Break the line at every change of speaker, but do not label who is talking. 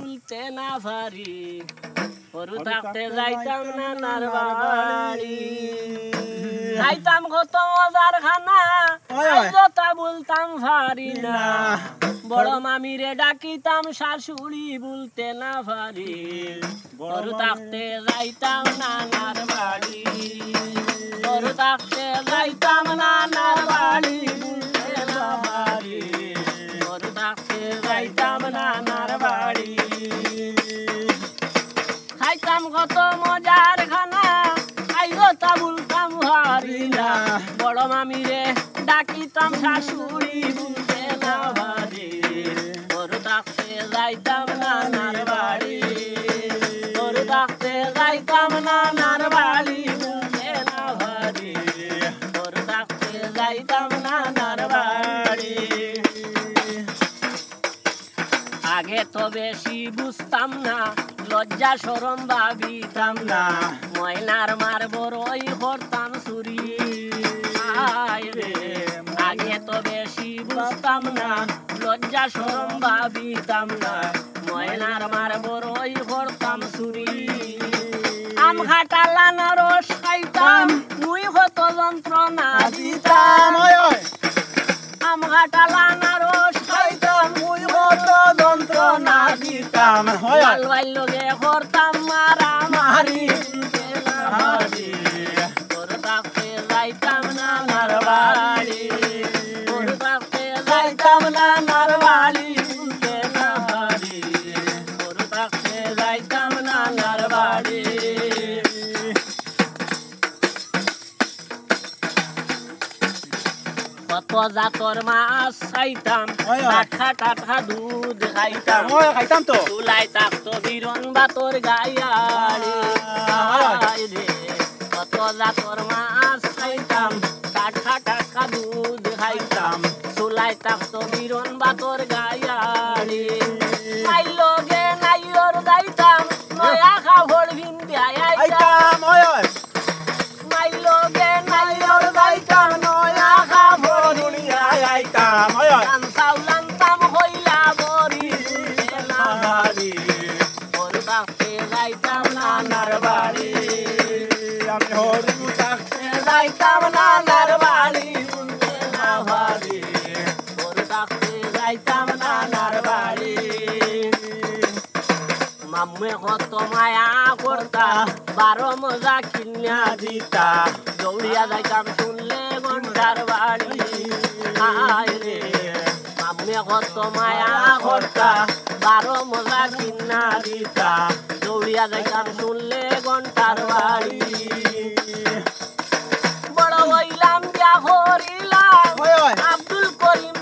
ভুলতে না পারি গরু থাকতে যাইতাম নানার বাড়ি খাইতাম কত মজার খানা তা বলতাম পারি না বড় মামিরে ডাকিতাম শাশুড়ি বলতে না পারি গরু থাকতে যাইতাম নানার বাড়ি গরু থাকতে যাইতাম নানার বাড়ি বলতে না পারি গরু থাকতে যাইতাম নানার বাড়ি খাইতাম কত মজার খানা আইগো তা বলতাম পারি না বড় মামিরে ডাকিতাম শাশুড়ি বলতে না পারি গরু থাকতে যাইতাম নানার বাড়ি গরু থাকতে যাইতাম নানার বাড়ি বলতে না পারি গরু থাকতে যাইতাম নানার বাড়ি আগে তো বেশি বুঝতাম না লজ্জা শরম ভাবিতাম না ময়নার মার বড়ই করতাম চুরি আগে তো বেশি বুঝতাম না লজ্জা শরম ভাবিতাম না ময়নার মার বড়ই করতাম চুরি আম খাটালানা রস খাইতাম মুই কত যন্ত্রণা দিতাম আম খাটালানা রস খাইতাম মুই কত যন্ত্রণা দিতাম লাল ভাই লগে করতাম মারামারি গরু থাকতে যাইতাম নানার বাড়ি গরু থাকতে যাইতাম নানার বাড়ি বলতে না পারি গরু থাকতে যাইতাম নানার বাড়ি কত জাতর মাছ খাইতাম টাটকা টাটকা দুধ খাইতাম
খাইতাম তো
চুলাই থাকতো বিরন বাতর গায়াড়ি কত জাতর মাছ খাইতাম টাটকা টাটকা দুধ খাইতাম চুলাই থাকতো বিরন বাতর গায়াড়ি নাই লগে নাই ওর যাইতাম নয়া কাপড় ভিন্দি আইতাম নাই লগে নাই ওর যাইতাম নয়া কাপড়
আইতাম
চাউলান্তাম হইলা বরি না বাড়ি গরু থাকতে যাইতাম নানার বাড়ি
আমি হরু থাকতে
যাইতাম নানার বাড়ি বলতে না পারি গরু থাকতে যাইতাম নানার বাড়ি মাম্মে কত মায়া করতা 12 মজা কিনিয়া দিতা দৌড়িয়া যাইতাম শুনলে ঘন্টার বাড়ি আরে মাম্মে কত মায়া করতা 12 মজা কিনা দিতা দৌড়িয়া যাইতাম শুনলে ঘন্টার বাড়ি বড় হইলাম বিয়া করিলাম আব্দুল করিম